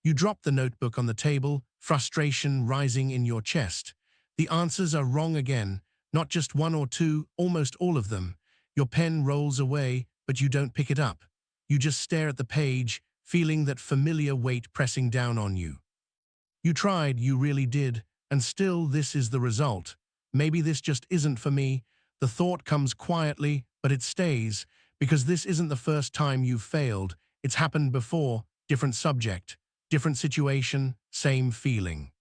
You drop the notebook on the table, frustration rising in your chest. The answers are wrong again, not just one or two, almost all of them. Your pen rolls away, but you don't pick it up. You just stare at the page, feeling that familiar weight pressing down on you. You tried, you really did, and still this is the result. Maybe this just isn't for me. The thought comes quietly, but it stays, because this isn't the first time you've failed. It's happened before, different subject, different situation, same feeling.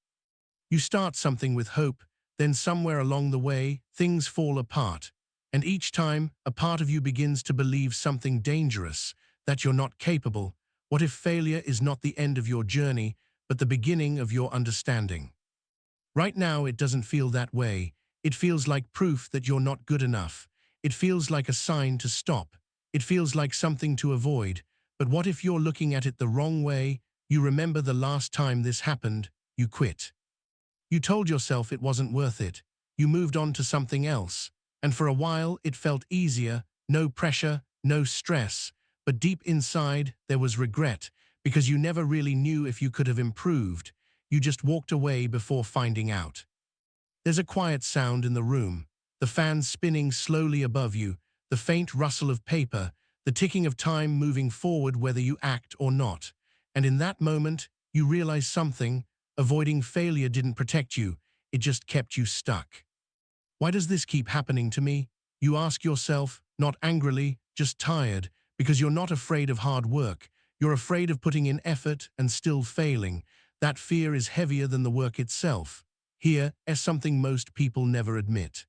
You start something with hope, then somewhere along the way, things fall apart. And each time, a part of you begins to believe something dangerous, that you're not capable. What if failure is not the end of your journey, but the beginning of your understanding? Right now, it doesn't feel that way. It feels like proof that you're not good enough. It feels like a sign to stop. It feels like something to avoid. But what if you're looking at it the wrong way? You remember the last time this happened, you quit. You told yourself it wasn't worth it. You moved on to something else. And for a while, it felt easier, no pressure, no stress. But deep inside, there was regret, because you never really knew if you could have improved. You just walked away before finding out. There's a quiet sound in the room, the fan spinning slowly above you, the faint rustle of paper, the ticking of time moving forward whether you act or not. And in that moment, you realize something. Avoiding failure didn't protect you, it just kept you stuck. Why does this keep happening to me? You ask yourself, not angrily, just tired, because you're not afraid of hard work. You're afraid of putting in effort and still failing. That fear is heavier than the work itself. Here is something most people never admit.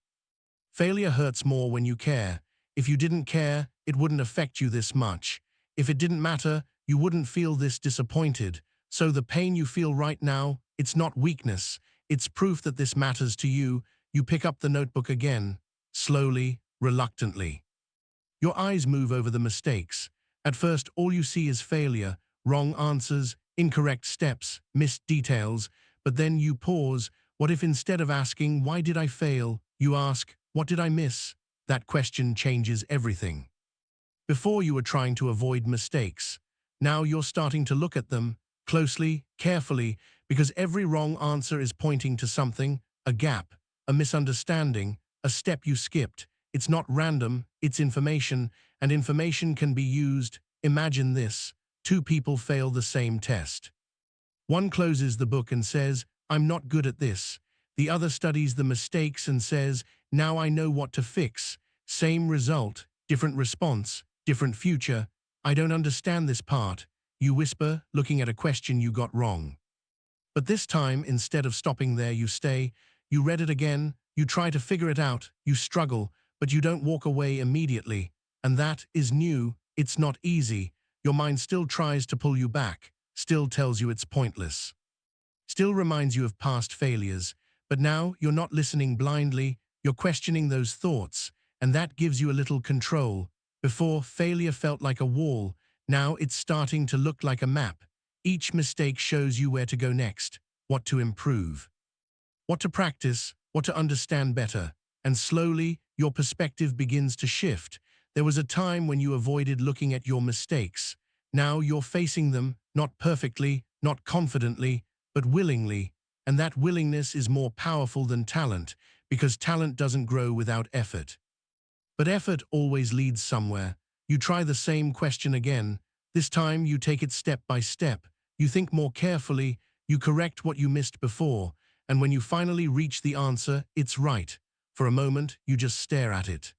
Failure hurts more when you care. If you didn't care, it wouldn't affect you this much. If it didn't matter, you wouldn't feel this disappointed. So the pain you feel right now, it's not weakness. It's proof that this matters to you. You pick up the notebook again, slowly, reluctantly. Your eyes move over the mistakes. At first, all you see is failure, wrong answers, incorrect steps, missed details. But then you pause. What if instead of asking, why did I fail, you ask, what did I miss? That question changes everything. Before you were trying to avoid mistakes. Now you're starting to look at them closely, carefully, because every wrong answer is pointing to something, a gap, a misunderstanding, a step you skipped. It's not random, it's information, and information can be used. Imagine this: two people fail the same test. One closes the book and says, I'm not good at this. The other studies the mistakes and says, now I know what to fix. Same result, different response, different future. I don't understand this part, you whisper, looking at a question you got wrong. But this time, instead of stopping there, you stay. You read it again, you try to figure it out, you struggle, but you don't walk away immediately. And that is new. It's not easy. Your mind still tries to pull you back, still tells you it's pointless, still reminds you of past failures. But now you're not listening blindly, you're questioning those thoughts, and that gives you a little control. Before, failure felt like a wall. Now it's starting to look like a map. Each mistake shows you where to go next, what to improve, what to practice, what to understand better. And slowly, your perspective begins to shift. There was a time when you avoided looking at your mistakes. Now you're facing them, not perfectly, not confidently, but willingly. And that willingness is more powerful than talent, because talent doesn't grow without effort. But effort always leads somewhere. You try the same question again. This time you take it step by step. You think more carefully, you correct what you missed before, and when you finally reach the answer, it's right. For a moment, you just stare at it.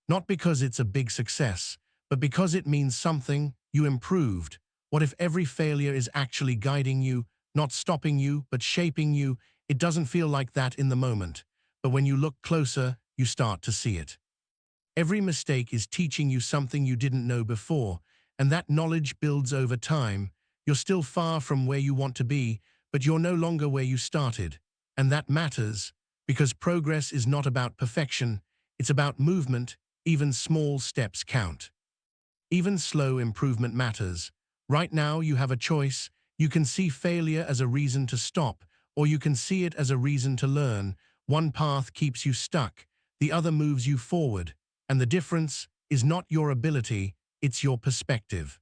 Not because it's a big success, but because it means something. You improved. What if every failure is actually guiding you, not stopping you, but shaping you? It doesn't feel like that in the moment, but when you look closer, you start to see it. Every mistake is teaching you something you didn't know before, and that knowledge builds over time. You're still far from where you want to be, but you're no longer where you started. And that matters, because progress is not about perfection, it's about movement. Even small steps count. Even slow improvement matters. Right now you have a choice. You can see failure as a reason to stop, or you can see it as a reason to learn. One path keeps you stuck, the other moves you forward. And the difference is not your ability, it's your perspective.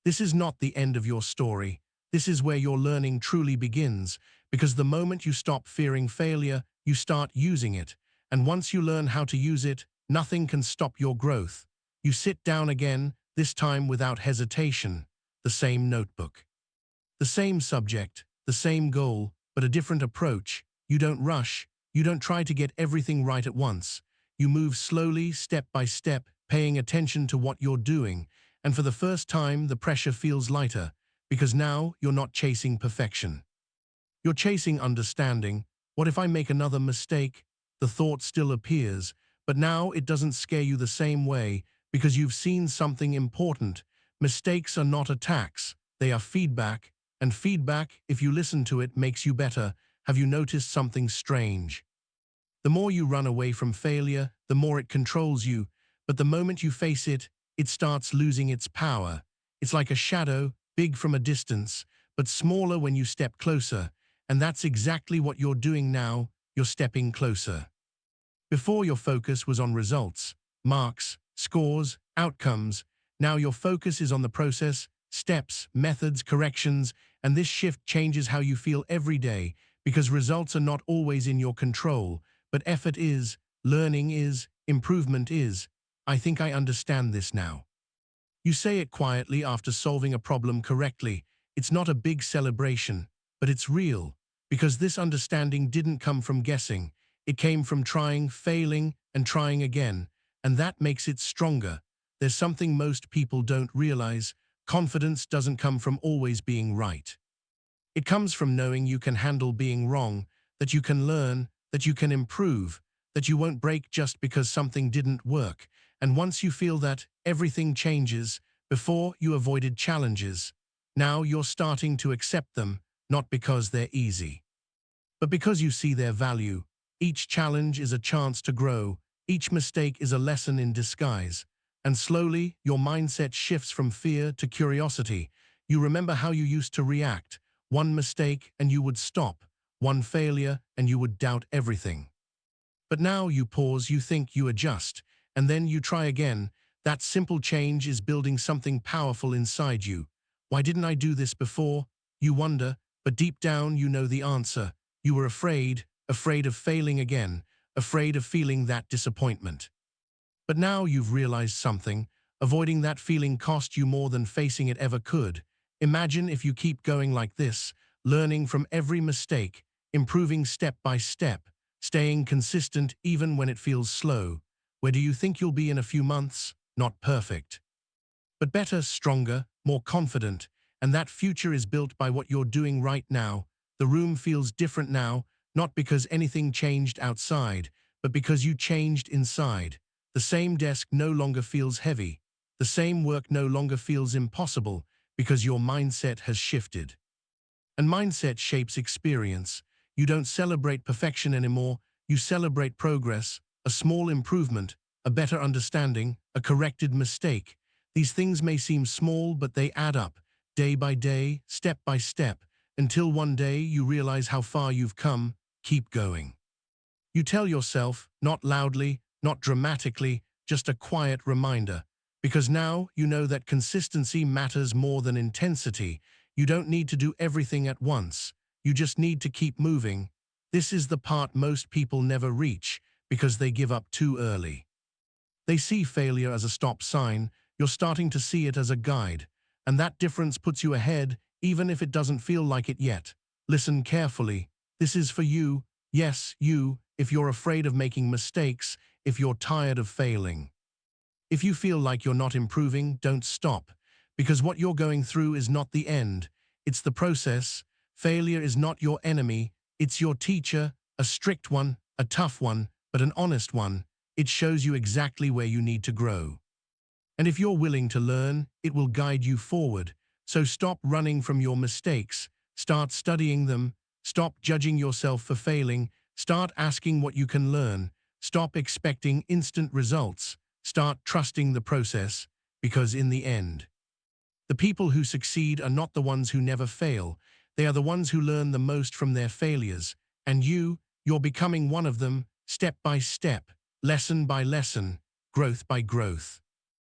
This is not the end of your story. This is where your learning truly begins, because the moment you stop fearing failure, you start using it. And once you learn how to use it, nothing can stop your growth. You sit down again, this time without hesitation. The same notebook. The same subject, the same goal, but a different approach. You don't rush. You don't try to get everything right at once. You move slowly, step by step, paying attention to what you're doing. And for the first time, the pressure feels lighter, because now you're not chasing perfection. You're chasing understanding. What if I make another mistake? The thought still appears, but now it doesn't scare you the same way, because you've seen something important. Mistakes are not attacks, they are feedback, and feedback, if you listen to it, makes you better. Have you noticed something strange? The more you run away from failure, the more it controls you, but the moment you face it, it starts losing its power. It's like a shadow, big from a distance, but smaller when you step closer, and that's exactly what you're doing now. You're stepping closer. Before, your focus was on results, marks, scores, outcomes. Now your focus is on the process, steps, methods, corrections, and this shift changes how you feel every day, because results are not always in your control, but effort is, learning is, improvement is. I think I understand this now. You say it quietly after solving a problem correctly. It's not a big celebration, but it's real, because this understanding didn't come from guessing. It came from trying, failing, and trying again, and that makes it stronger. There's something most people don't realize. Confidence doesn't come from always being right. It comes from knowing you can handle being wrong, that you can learn, that you can improve, that you won't break just because something didn't work. And once you feel that, everything changes. Before, you avoided challenges. Now you're starting to accept them, not because they're easy, but because you see their value. Each challenge is a chance to grow. Each mistake is a lesson in disguise. And slowly, your mindset shifts from fear to curiosity. You remember how you used to react. One mistake and you would stop. One failure and you would doubt everything. But now you pause, you think, you adjust, and then you try again. That simple change is building something powerful inside you. Why didn't I do this before? You wonder, but deep down you know the answer. You were afraid of failing again, afraid of feeling that disappointment. But now you've realized something. Avoiding that feeling cost you more than facing it ever could. Imagine if you keep going like this, learning from every mistake, improving step by step, staying consistent even when it feels slow. Where do you think you'll be in a few months? Not perfect, but better, stronger, more confident, and that future is built by what you're doing right now. The room feels different now, not because anything changed outside, but because you changed inside. The same desk no longer feels heavy. The same work no longer feels impossible, because your mindset has shifted. And mindset shapes experience. You don't celebrate perfection anymore, you celebrate progress, a small improvement, a better understanding, a corrected mistake. These things may seem small, but they add up, day by day, step by step, until one day you realize how far you've come. Keep going. You tell yourself, not loudly, not dramatically, just a quiet reminder. Because now you know that consistency matters more than intensity. You don't need to do everything at once. You just need to keep moving. This is the part most people never reach, because they give up too early. They see failure as a stop sign. You're starting to see it as a guide. And that difference puts you ahead, even if it doesn't feel like it yet. Listen carefully. This is for you. Yes, you, if you're afraid of making mistakes, if you're tired of failing. If you feel like you're not improving, don't stop. Because what you're going through is not the end. It's the process. Failure is not your enemy. It's your teacher, a strict one, a tough one, but an honest one. It shows you exactly where you need to grow. And if you're willing to learn, it will guide you forward. So stop running from your mistakes. Start studying them. Stop judging yourself for failing. Start asking what you can learn. Stop expecting instant results. Start trusting the process, because in the end, the people who succeed are not the ones who never fail. They are the ones who learn the most from their failures. And you're becoming one of them, step by step, lesson by lesson, growth by growth.